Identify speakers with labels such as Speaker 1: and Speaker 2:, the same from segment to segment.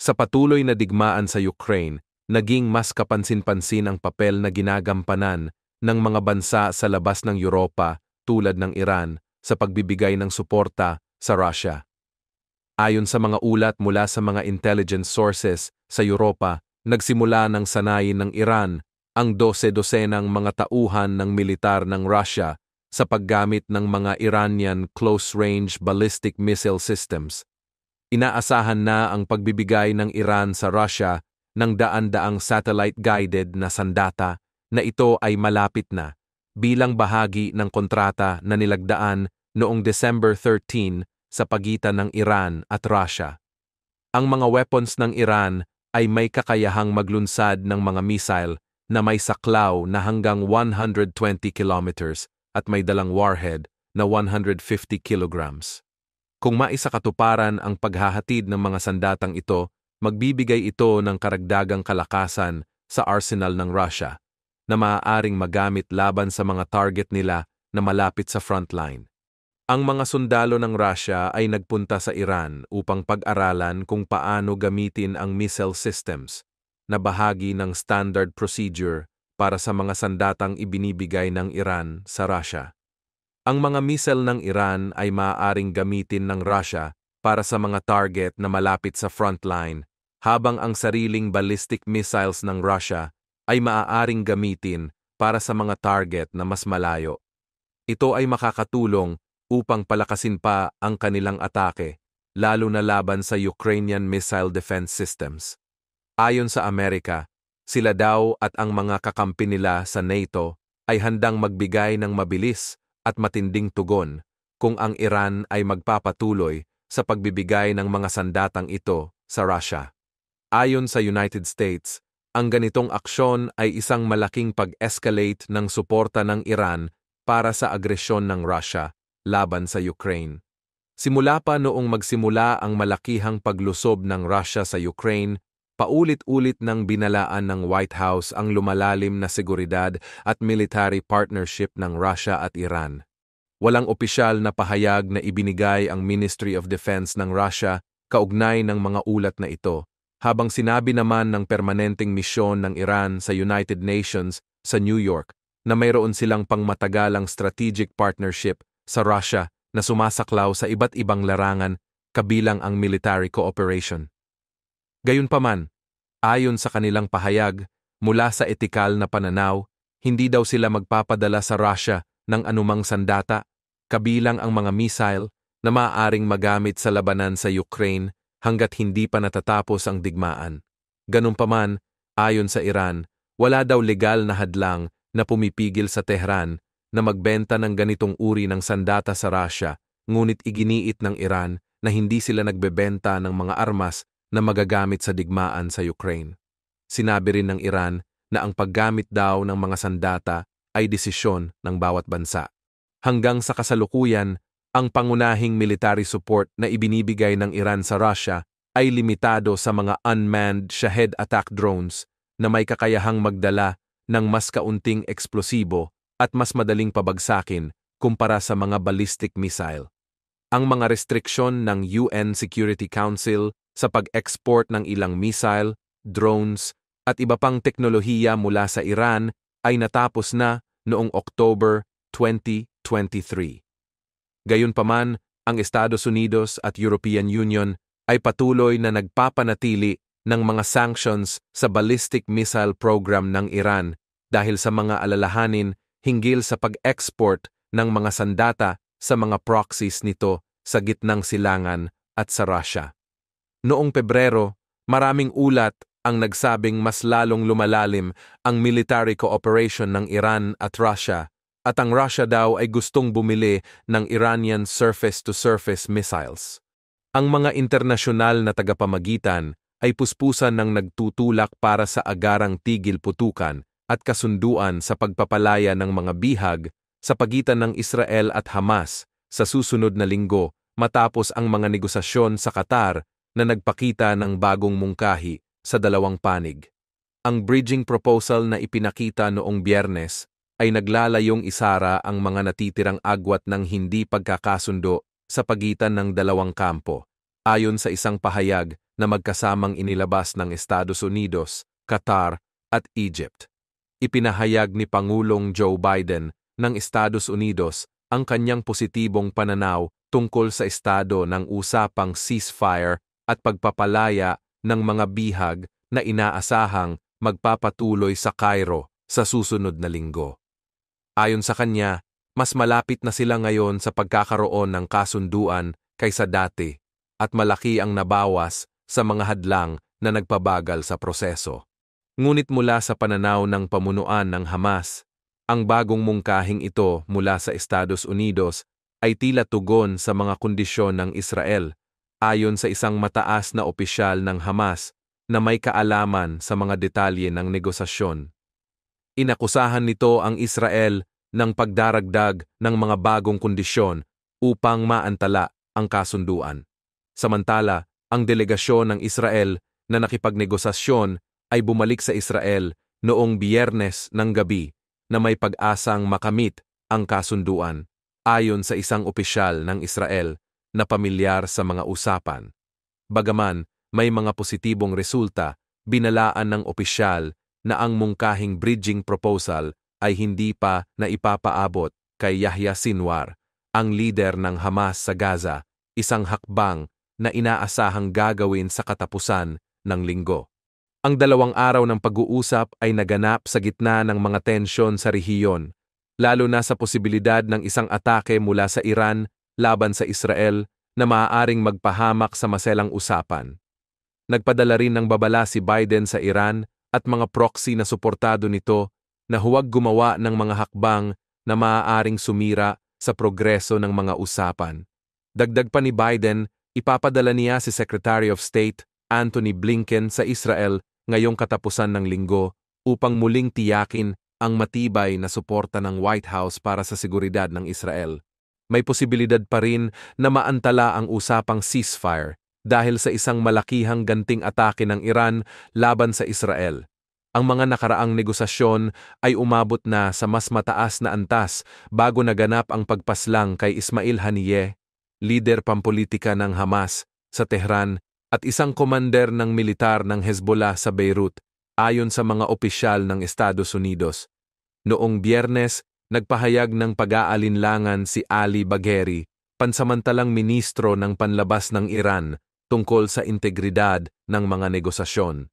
Speaker 1: Sa patuloy na digmaan sa Ukraine, naging mas kapansin-pansin ang papel na ginagampanan ng mga bansa sa labas ng Europa tulad ng Iran sa pagbibigay ng suporta sa Russia. Ayon sa mga ulat mula sa mga intelligence sources sa Europa, nagsimula ng sanayin ng Iran ang 12-dosenang mga tauhan ng militar ng Russia sa paggamit ng mga Iranian close-range ballistic missile systems. Inaasahan na ang pagbibigay ng Iran sa Russia ng daan-daang satellite-guided na sandata na ito ay malapit na bilang bahagi ng kontrata na nilagdaan noong December 13 sa pagitan ng Iran at Russia. Ang mga weapons ng Iran ay may kakayahang maglunsad ng mga missile na may saklaw na hanggang 120 kilometers at may dalang warhead na 150 kilograms. Kung maisakatuparan ang paghahatid ng mga sandatang ito, magbibigay ito ng karagdagang kalakasan sa arsenal ng Russia na maaaring magamit laban sa mga target nila na malapit sa frontline. Ang mga sundalo ng Russia ay nagpunta sa Iran upang pag-aralan kung paano gamitin ang missile systems na bahagi ng standard procedure para sa mga sandatang ibinibigay ng Iran sa Russia. Ang mga missile ng Iran ay maaaring gamitin ng Russia para sa mga target na malapit sa frontline, habang ang sariling ballistic missiles ng Russia ay maaaring gamitin para sa mga target na mas malayo. Ito ay makakatulong upang palakasin pa ang kanilang atake, lalo na laban sa Ukrainian missile defense systems. Ayon sa Amerika, sila daw at ang mga kakampi nila sa NATO ay handang magbigay ng mabilis at matinding tugon kung ang Iran ay magpapatuloy sa pagbibigay ng mga sandatang ito sa Russia. Ayon sa United States, ang ganitong aksyon ay isang malaking pag-escalate ng suporta ng Iran para sa agresyon ng Russia laban sa Ukraine. Simula pa noong magsimula ang malakihang paglusob ng Russia sa Ukraine, paulit-ulit nang binalaan ng White House ang lumalalim na seguridad at military partnership ng Russia at Iran. Walang opisyal na pahayag na ibinigay ang Ministry of Defense ng Russia kaugnay ng mga ulat na ito, habang sinabi naman ng permanenteng misyon ng Iran sa United Nations sa New York na mayroon silang pangmatagalang strategic partnership sa Russia na sumasaklaw sa iba't ibang larangan kabilang ang military cooperation. Gayunpaman, ayon sa kanilang pahayag, mula sa etikal na pananaw, hindi daw sila magpapadala sa Russia ng anumang sandata, kabilang ang mga missile na maaaring magamit sa labanan sa Ukraine hanggat hindi pa natatapos ang digmaan. Ganunpaman, ayon sa Iran, wala daw legal na hadlang na pumipigil sa Tehran na magbenta ng ganitong uri ng sandata sa Russia, ngunit iginiit ng Iran na hindi sila nagbebenta ng mga armas na magagamit sa digmaan sa Ukraine. Sinabi rin ng Iran na ang paggamit daw ng mga sandata ay desisyon ng bawat bansa. Hanggang sa kasalukuyan, ang pangunahing military support na ibinibigay ng Iran sa Russia ay limitado sa mga unmanned Shahed attack drones na may kakayahang magdala ng mas kaunting eksplosibo at mas madaling pabagsakin kumpara sa mga ballistic missile. Ang mga restriksyon ng UN Security Council sa pag-export ng ilang missile, drones, at iba pang teknolohiya mula sa Iran ay natapos na noong October 2023. Gayunpaman, ang Estados Unidos at European Union ay patuloy na nagpapanatili ng mga sanctions sa ballistic missile program ng Iran dahil sa mga alalahanin hinggil sa pag-export ng mga sandata sa mga proxies nito sa gitnang silangan at sa Russia. Noong Pebrero, maraming ulat ang nagsabing mas lalong lumalalim ang military cooperation ng Iran at Russia, at ang Russia daw ay gustong bumili ng Iranian surface-to-surface missiles. Ang mga internasyonal na tagapamagitan ay puspusan ng nagtutulak para sa agarang tigil putukan at kasunduan sa pagpapalaya ng mga bihag sa pagitan ng Israel at Hamas sa susunod na linggo matapos ang mga negosasyon sa Qatar na nagpakita ng bagong mungkahi sa dalawang panig. Ang bridging proposal na ipinakita noong Biyernes ay naglalayong isara ang mga natitirang agwat ng hindi pagkakasundo sa pagitan ng dalawang kampo. Ayon sa isang pahayag, na magkasamang inilabas ng Estados Unidos, Qatar at Egypt. Ipinahayag ni Pangulong Joe Biden ng Estados Unidos ang kanyang positibong pananaw tungkol sa estado ng usapang ceasefire at pagpapalaya ng mga bihag na inaasahang magpapatuloy sa Cairo sa susunod na linggo. Ayon sa kanya, mas malapit na sila ngayon sa pagkakaroon ng kasunduan kaysa dati at malaki ang nabawas sa mga hadlang na nagpabagal sa proseso. Ngunit mula sa pananaw ng pamunuan ng Hamas, ang bagong mungkahing ito mula sa Estados Unidos ay tila tugon sa mga kondisyon ng Israel, ayon sa isang mataas na opisyal ng Hamas na may kaalaman sa mga detalye ng negosasyon. Inakusahan nito ang Israel ng pagdaragdag ng mga bagong kondisyon upang maantala ang kasunduan. Samantala, ang delegasyon ng Israel na nakipagnegosasyon ay bumalik sa Israel noong Biyernes ng gabi na may pag-asang makamit ang kasunduan, ayon sa isang opisyal ng Israel na pamilyar sa mga usapan. Bagaman may mga positibong resulta, binalaan ng opisyal na ang mungkahing bridging proposal ay hindi pa naipapaabot kay Yahya Sinwar, ang lider ng Hamas sa Gaza, isang hakbang na inaasahang gagawin sa katapusan ng linggo. Ang 2 araw ng pag-uusap ay naganap sa gitna ng mga tensyon sa rehiyon, lalo na sa posibilidad ng isang atake mula sa Iran laban sa Israel na maaaring magpahamak sa maselang usapan. Nagpadala rin ng babala si Biden sa Iran at mga proxy na suportado nito na huwag gumawa ng mga hakbang na maaaring sumira sa progreso ng mga usapan. Dagdag pa ni Biden, ipapadala niya si Secretary of State Antony Blinken sa Israel ngayong katapusan ng linggo upang muling tiyakin ang matibay na suporta ng White House para sa seguridad ng Israel. May posibilidad pa rin na maantala ang usapang ceasefire dahil sa isang malakihang ganting atake ng Iran laban sa Israel. Ang mga nakaraang negosasyon ay umabot na sa mas mataas na antas bago naganap ang pagpaslang kay Ismail Haniyeh, lider pampolitika ng Hamas, sa Tehran at isang komander ng militar ng Hezbollah sa Beirut, ayon sa mga opisyal ng Estados Unidos. Noong Biyernes, nagpahayag ng pag-aalinlangan si Ali Bagheri, pansamantalang ministro ng panlabas ng Iran, tungkol sa integridad ng mga negosasyon.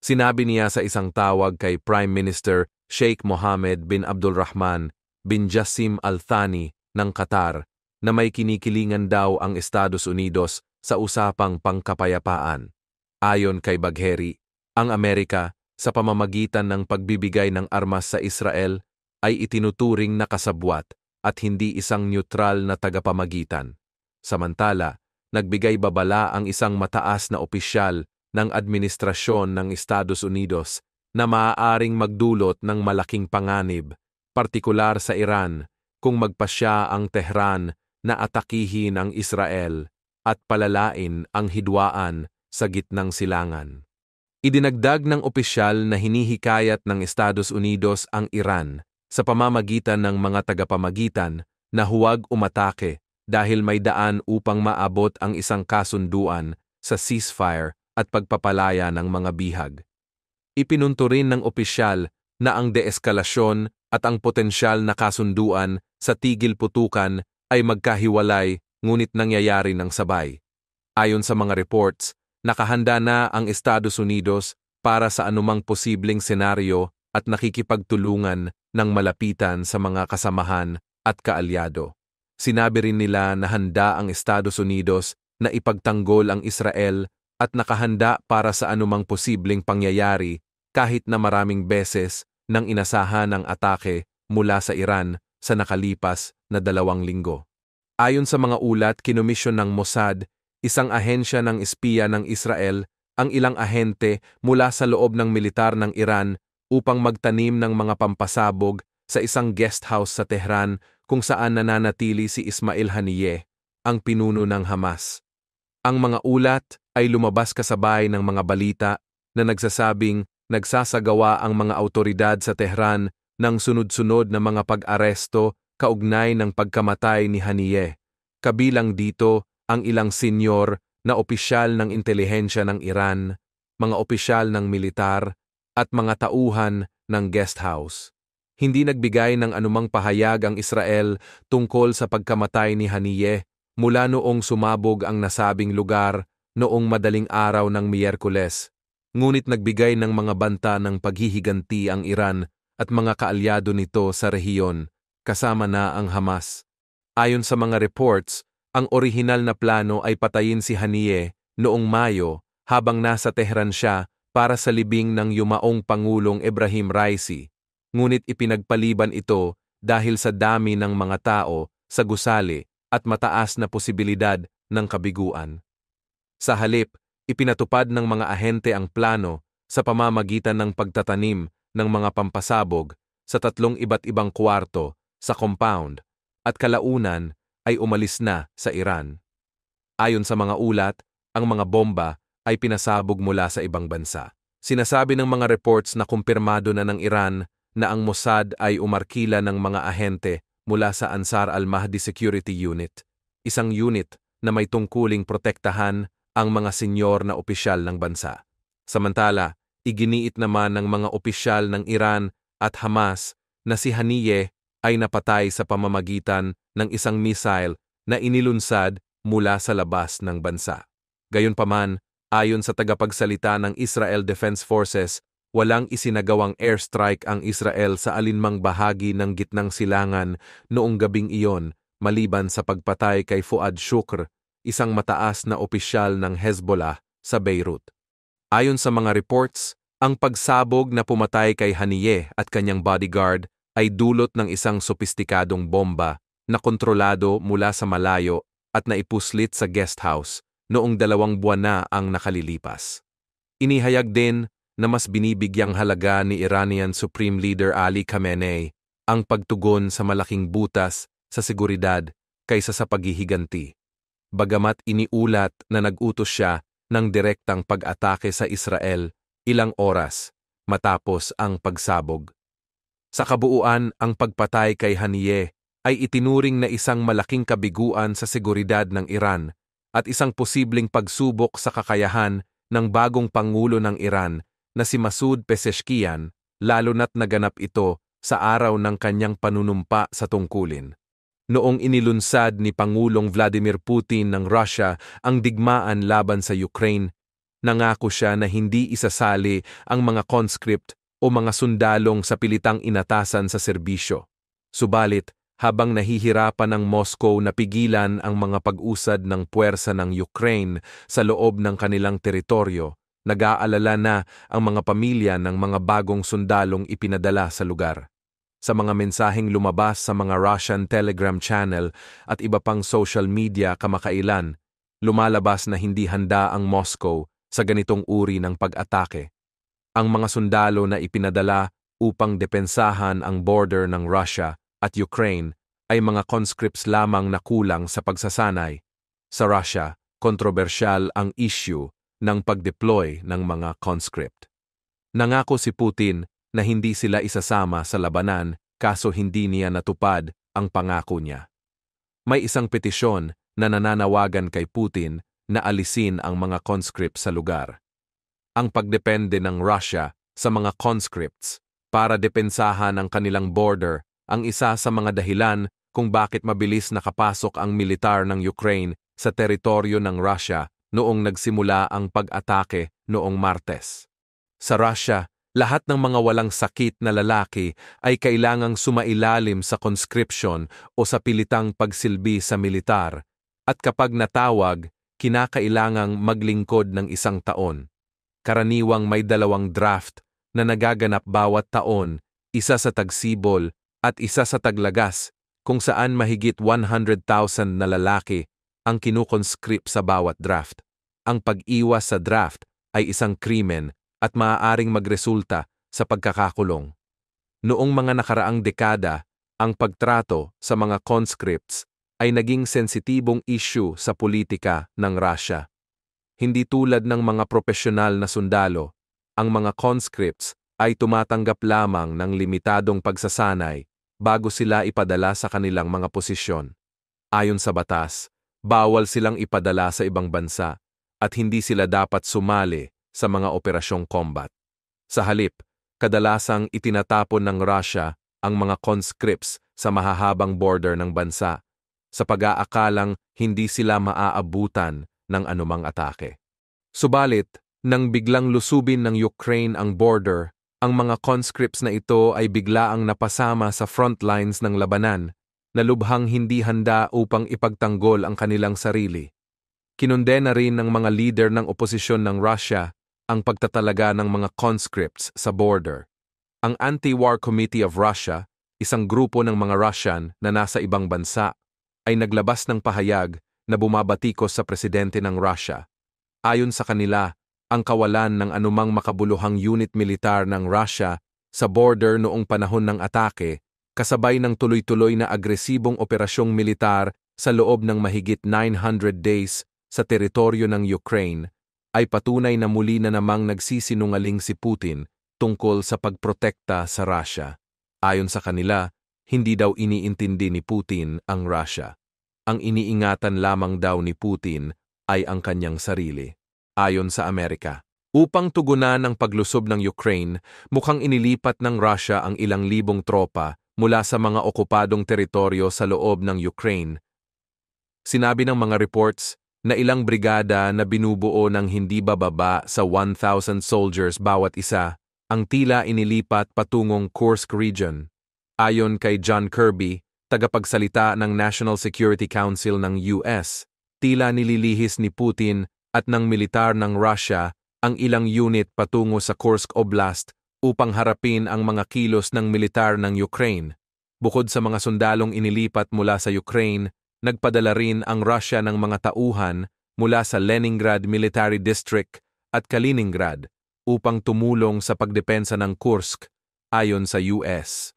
Speaker 1: Sinabi niya sa isang tawag kay Prime Minister Sheikh Mohammed bin Abdulrahman bin Jassim Al Thani ng Qatar na may kinikilingan daw ang Estados Unidos sa usapang pangkapayapaan. Ayon kay Bagheri, ang Amerika, sa pamamagitan ng pagbibigay ng armas sa Israel, ay itinuturing na kasabwat at hindi isang neutral na tagapamagitan. Samantala, nagbigay babala ang isang mataas na opisyal ng administrasyon ng Estados Unidos na maaaring magdulot ng malaking panganib, partikular sa Iran, kung magpasya ang Tehran na atakihin ang Israel at palalain ang hidwaan sa gitnang silangan. Idinagdag ng opisyal na hinihikayat ng Estados Unidos ang Iran sa pamamagitan ng mga tagapamagitan na huwag umatake dahil may daan upang maabot ang isang kasunduan sa ceasefire at pagpapalaya ng mga bihag. Ipinunto rin ng opisyal na ang deeskalasyon at ang potensyal na kasunduan sa tigil putukan ay magkahiwalay ngunit nangyayari ng sabay. Ayon sa mga reports, nakahanda na ang Estados Unidos para sa anumang posibleng senaryo at nakikipagtulungan ng malapitan sa mga kasamahan at kaalyado. Sinabi rin nila na handa ang Estados Unidos na ipagtanggol ang Israel at nakahanda para sa anumang posibleng pangyayari kahit na maraming beses nang inasahan ang atake mula sa Iran sa nakalipas na 2 linggo. Ayon sa mga ulat, kinomisyon ng Mossad, isang ahensya ng espiya ng Israel, ang ilang ahente mula sa loob ng militar ng Iran upang magtanim ng mga pampasabog sa isang guest house sa Tehran kung saan nananatili si Ismail Haniyeh, ang pinuno ng Hamas. Ang mga ulat ay lumabas kasabay ng mga balita na nagsasabing nagsasagawa ang mga awtoridad sa Tehran ng sunod-sunod na mga pag-aresto kaugnay ng pagkamatay ni Haniyeh. Kabilang dito ang ilang senyor na opisyal ng intelihensya ng Iran, mga opisyal ng militar, at mga tauhan ng guest house. Hindi nagbigay ng anumang pahayag ang Israel tungkol sa pagkamatay ni Haniyeh mula noong sumabog ang nasabing lugar noong madaling araw ng Miyerkules. Ngunit nagbigay ng mga banta ng paghihiganti ang Iran at mga kaalyado nito sa rehiyon, kasama na ang Hamas. Ayon sa mga reports, ang orihinal na plano ay patayin si Haniyeh noong Mayo habang nasa Tehran siya para sa libing ng yumaong Pangulong Ebrahim Raisi. Ngunit ipinagpaliban ito dahil sa dami ng mga tao sa gusali at mataas na posibilidad ng kabiguan. Sa halip, ipinatupad ng mga ahente ang plano sa pamamagitan ng pagtatanim ng mga pampasabog sa 3 iba't ibang kwarto sa compound at kalaunan ay umalis na sa Iran. Ayon sa mga ulat, ang mga bomba ay pinasabog mula sa ibang bansa. Sinasabi ng mga reports na kumpirmado na ng Iran na ang Mossad ay umarkila ng mga ahente mula sa Ansar al-Mahdi Security Unit, isang unit na may tungkuling protektahan ang mga senyor na opisyal ng bansa. Samantala, iginiit naman ng mga opisyal ng Iran at Hamas na si Haniyeh ay napatay sa pamamagitan ng isang missile na inilunsad mula sa labas ng bansa. Gayunpaman, ayon sa tagapagsalita ng Israel Defense Forces, walang isinagawang airstrike ang Israel sa alinmang bahagi ng gitnang silangan noong gabing iyon maliban sa pagpatay kay Fuad Shukr, isang mataas na opisyal ng Hezbollah sa Beirut. Ayon sa mga reports, ang pagsabog na pumatay kay Haniyeh at kanyang bodyguard ay dulot ng isang sopistikadong bomba na kontrolado mula sa malayo at naipuslit sa guest house noong 2 buwan na ang nakalilipas. Inihayag din na mas binibigyang halaga ni Iranian Supreme Leader Ali Khamenei ang pagtugon sa malaking butas sa seguridad kaysa sa paghihiganti. Bagamat iniulat na nag-utos siya ng direktang pag-atake sa Israel ilang oras matapos ang pagsabog. Sa kabuuan, ang pagpatay kay Haniyeh ay itinuring na isang malaking kabiguan sa seguridad ng Iran at isang posibleng pagsubok sa kakayahan ng bagong Pangulo ng Iran na si Masoud Pezeshkian, lalo na't naganap ito sa araw ng kanyang panunumpa sa tungkulin. Noong inilunsad ni Pangulong Vladimir Putin ng Russia ang digmaan laban sa Ukraine, nangako siya na hindi isasali ang mga conscript o mga sundalong sa pilitang inatasan sa serbisyo. Subalit, habang nahihirapan ang Moscow na pigilan ang mga pag-usad ng puwersa ng Ukraine sa loob ng kanilang teritoryo, nag-aalala na ang mga pamilya ng mga bagong sundalong ipinadala sa lugar. Sa mga mensaheng lumabas sa mga Russian Telegram channel at iba pang social media kamakailan, lumalabas na hindi handa ang Moscow sa ganitong uri ng pag-atake. Ang mga sundalo na ipinadala upang depensahan ang border ng Russia at Ukraine ay mga conscripts lamang na kulang sa pagsasanay. Sa Russia, kontrobersyal ang issue ng pag-deploy ng mga conscript. Nangako si Putin na hindi sila isasama sa labanan kaso hindi niya natupad ang pangako niya. May isang petisyon na nananawagan kay Putin na alisin ang mga conscript sa lugar. Ang pagdepende ng Russia sa mga conscripts para depensahan ang kanilang border ang isa sa mga dahilan kung bakit mabilis nakapasok ang militar ng Ukraine sa teritoryo ng Russia noong nagsimula ang pag-atake noong Martes. Sa Russia, lahat ng mga walang sakit na lalaki ay kailangang sumailalim sa conscription o sa pilitang pagsilbi sa militar, at kapag natawag, kinakailangang maglingkod ng 1 taon. Karaniwang may 2 draft na nagaganap bawat taon, isa sa tagsibol at isa sa taglagas, kung saan mahigit 100,000 na lalaki ang kinukonscript sa bawat draft. Ang pag-iwas sa draft ay isang krimen at maaaring magresulta sa pagkakakulong. Noong mga nakaraang dekada, ang pagtrato sa mga conscripts ay naging sensitibong issue sa politika ng Russia. Hindi tulad ng mga profesional na sundalo, ang mga conscripts ay tumatanggap lamang ng limitadong pagsasanay bago sila ipadala sa kanilang mga posisyon. Ayon sa batas, bawal silang ipadala sa ibang bansa at hindi sila dapat sumali sa mga operasyong combat. Sa halip, kadalasang itinatapon ng Russia ang mga conscripts sa mahahabang border ng bansa sa pag-aakalang hindi sila maaabutan ng anumang atake. Subalit, nang biglang lusubin ng Ukraine ang border, ang mga conscripts na ito ay biglaang napasama sa front lines ng labanan na lubhang hindi handa upang ipagtanggol ang kanilang sarili. Kinondena rin ng mga leader ng oposisyon ng Russia ang pagtatalaga ng mga conscripts sa border. Ang Anti-War Committee of Russia, isang grupo ng mga Russian na nasa ibang bansa, ay naglabas ng pahayag na bumabatikos sa presidente ng Russia. Ayon sa kanila, ang kawalan ng anumang makabuluhang unit militar ng Russia sa border noong panahon ng atake, kasabay ng tuloy-tuloy na agresibong operasyong militar sa loob ng mahigit 900 days sa teritoryo ng Ukraine, ay patunay na muli na namang nagsisinungaling si Putin tungkol sa pagprotekta sa Russia. Ayon sa kanila, hindi daw iniintindi ni Putin ang Russia. Ang iniingatan lamang daw ni Putin ay ang kanyang sarili. Ayon sa Amerika, upang tugunan ang paglusob ng Ukraine, mukhang inilipat ng Russia ang ilang libong tropa mula sa mga okupadong teritoryo sa loob ng Ukraine. Sinabi ng mga reports na ilang brigada na binubuo ng hindi bababa sa 1,000 soldiers bawat isa, ang tila inilipat patungong Kursk region. Ayon kay John Kirby, tagapagsalita ng National Security Council ng US, tila nililihis ni Putin at ng militar ng Russia ang ilang unit patungo sa Kursk Oblast upang harapin ang mga kilos ng militar ng Ukraine. Bukod sa mga sundalong inilipat mula sa Ukraine, nagpadala rin ang Russia ng mga tauhan mula sa Leningrad Military District at Kaliningrad upang tumulong sa pagdepensa ng Kursk, ayon sa US.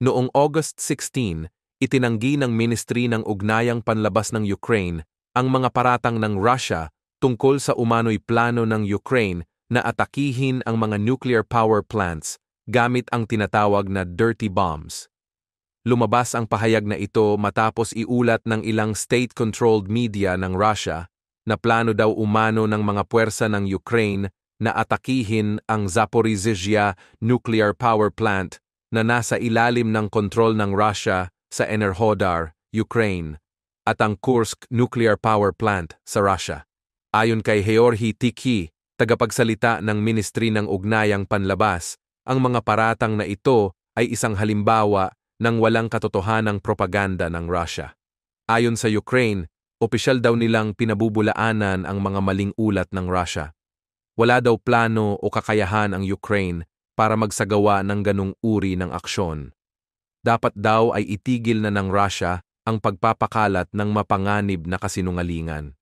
Speaker 1: Noong August 16, itinanggi ng Ministry ng Ugnayang Panlabas ng Ukraine ang mga paratang ng Russia tungkol sa umano'y plano ng Ukraine na atakihin ang mga nuclear power plants gamit ang tinatawag na dirty bombs. Lumabas ang pahayag na ito matapos iulat ng ilang state-controlled media ng Russia na plano daw umano ng mga puwersa ng Ukraine na atakihin ang Zaporizhzhia nuclear power plant na nasa ilalim ng kontrol ng Russia sa Enerhodar, Ukraine, at ang Kursk nuclear power plant sa Russia. Ayon kay Georgy Tykhy, tagapagsalita ng Ministry ng Ugnayang Panlabas, ang mga paratang na ito ay isang halimbawa ng walang katotohanang propaganda ng Russia. Ayon sa Ukraine, opisyal daw nilang pinabubulaanan ang mga maling ulat ng Russia. Wala daw plano o kakayahan ang Ukraine para magsagawa ng ganung uri ng aksyon. Dapat daw ay itigil na ng Russia ang pagpapakalat ng mapanganib na kasinungalingan.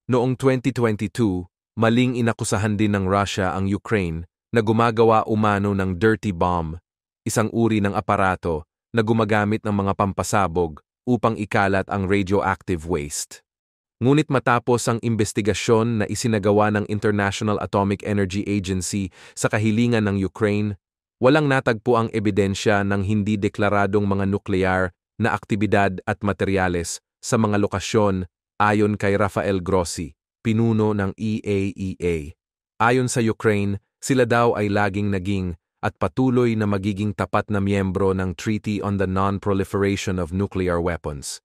Speaker 1: Noong 2022, maling inakusahan din ng Russia ang Ukraine na gumagawa umano ng dirty bomb, isang uri ng aparato na gumagamit ng mga pampasabog upang ikalat ang radioactive waste. Ngunit matapos ang investigasyon na isinagawa ng International Atomic Energy Agency sa kahilingan ng Ukraine, walang natagpo ang ebidensya ng hindi deklaradong mga nuklear na aktibidad at materyales sa mga lokasyon. Ayon kay Rafael Grossi, pinuno ng IAEA. Ayon sa Ukraine, sila daw ay laging naging at patuloy na magiging tapat na miyembro ng Treaty on the Non-Proliferation of Nuclear Weapons.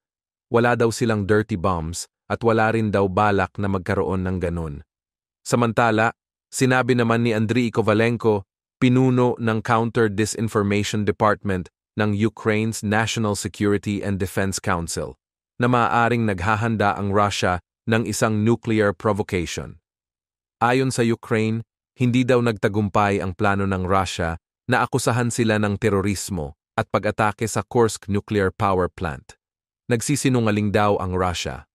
Speaker 1: Wala daw silang dirty bombs at wala rin daw balak na magkaroon ng ganun. Samantala, sinabi naman ni Andriy Kovalenko, pinuno ng Counter-Disinformation Department ng Ukraine's National Security and Defense Council, na maaaring naghahanda ang Russia ng isang nuclear provocation. Ayon sa Ukraine, hindi daw nagtagumpay ang plano ng Russia na akusahan sila ng terorismo at pag-atake sa Kursk nuclear power plant. Nagsisinungaling daw ang Russia.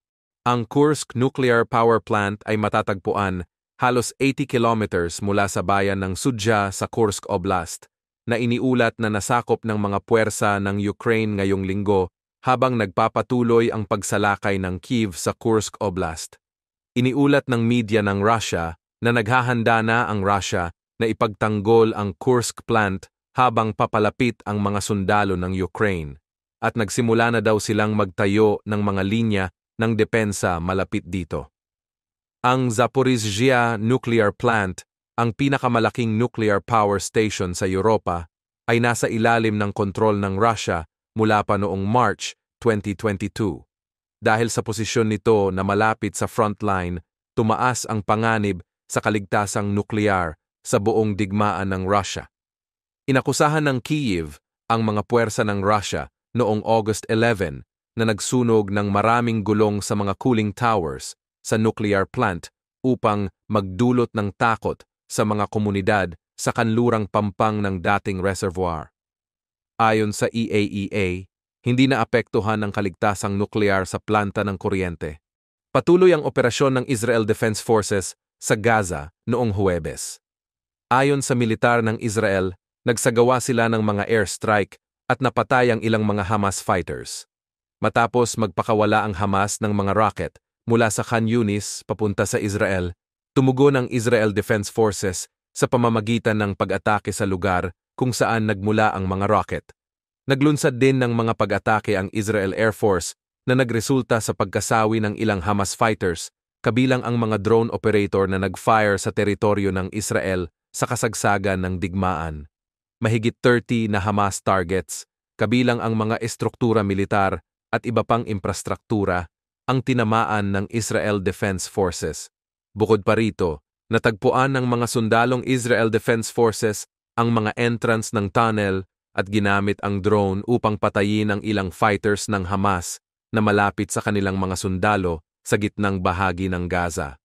Speaker 1: Ang Kursk nuclear power plant ay matatagpuan halos 80 kilometers mula sa bayan ng Sudja sa Kursk Oblast, na iniulat na nasakop ng mga puwersa ng Ukraine ngayong linggo habang nagpapatuloy ang pagsalakay ng Kyiv sa Kursk Oblast. Iniulat ng media ng Russia na naghahanda na ang Russia na ipagtanggol ang Kursk plant habang papalapit ang mga sundalo ng Ukraine, at nagsimula na daw silang magtayo ng mga linya ng depensa malapit dito. Ang Zaporizhzhia Nuclear Plant, ang pinakamalaking nuclear power station sa Europa, ay nasa ilalim ng kontrol ng Russia mula pa noong March 2022. Dahil sa posisyon nito na malapit sa frontline, tumaas ang panganib sa kaligtasang nuklear sa buong digmaan ng Russia. Inakusahan ng Kyiv ang mga puwersa ng Russia noong August 11 na nagsunog ng maraming gulong sa mga cooling towers sa nuclear plant upang magdulot ng takot sa mga komunidad sa kanlurang pampang ng dating reservoir. Ayon sa IAEA, hindi naapektuhan ang kaligtasang nuklear sa planta ng kuryente. Patuloy ang operasyon ng Israel Defense Forces sa Gaza noong Huwebes. Ayon sa militar ng Israel, nagsagawa sila ng mga airstrike at napatay ang ilang mga Hamas fighters. Matapos magpakawala ang Hamas ng mga rocket mula sa Khan Yunis papunta sa Israel, tumugon ang Israel Defense Forces sa pamamagitan ng pag-atake sa lugar kung saan nagmula ang mga rocket. Naglunsad din ng mga pag-atake ang Israel Air Force na nagresulta sa pagkasawi ng ilang Hamas fighters, kabilang ang mga drone operator na nag-fire sa teritoryo ng Israel sa kasagsagan ng digmaan. Mahigit 30 na Hamas targets, kabilang ang mga estruktura militar at iba pang infrastruktura, ang tinamaan ng Israel Defense Forces. Bukod pa rito, natagpuan ng mga sundalong Israel Defense Forces ang mga entrance ng tunnel at ginamit ang drone upang patayin ang ilang fighters ng Hamas na malapit sa kanilang mga sundalo sa gitnang bahagi ng Gaza.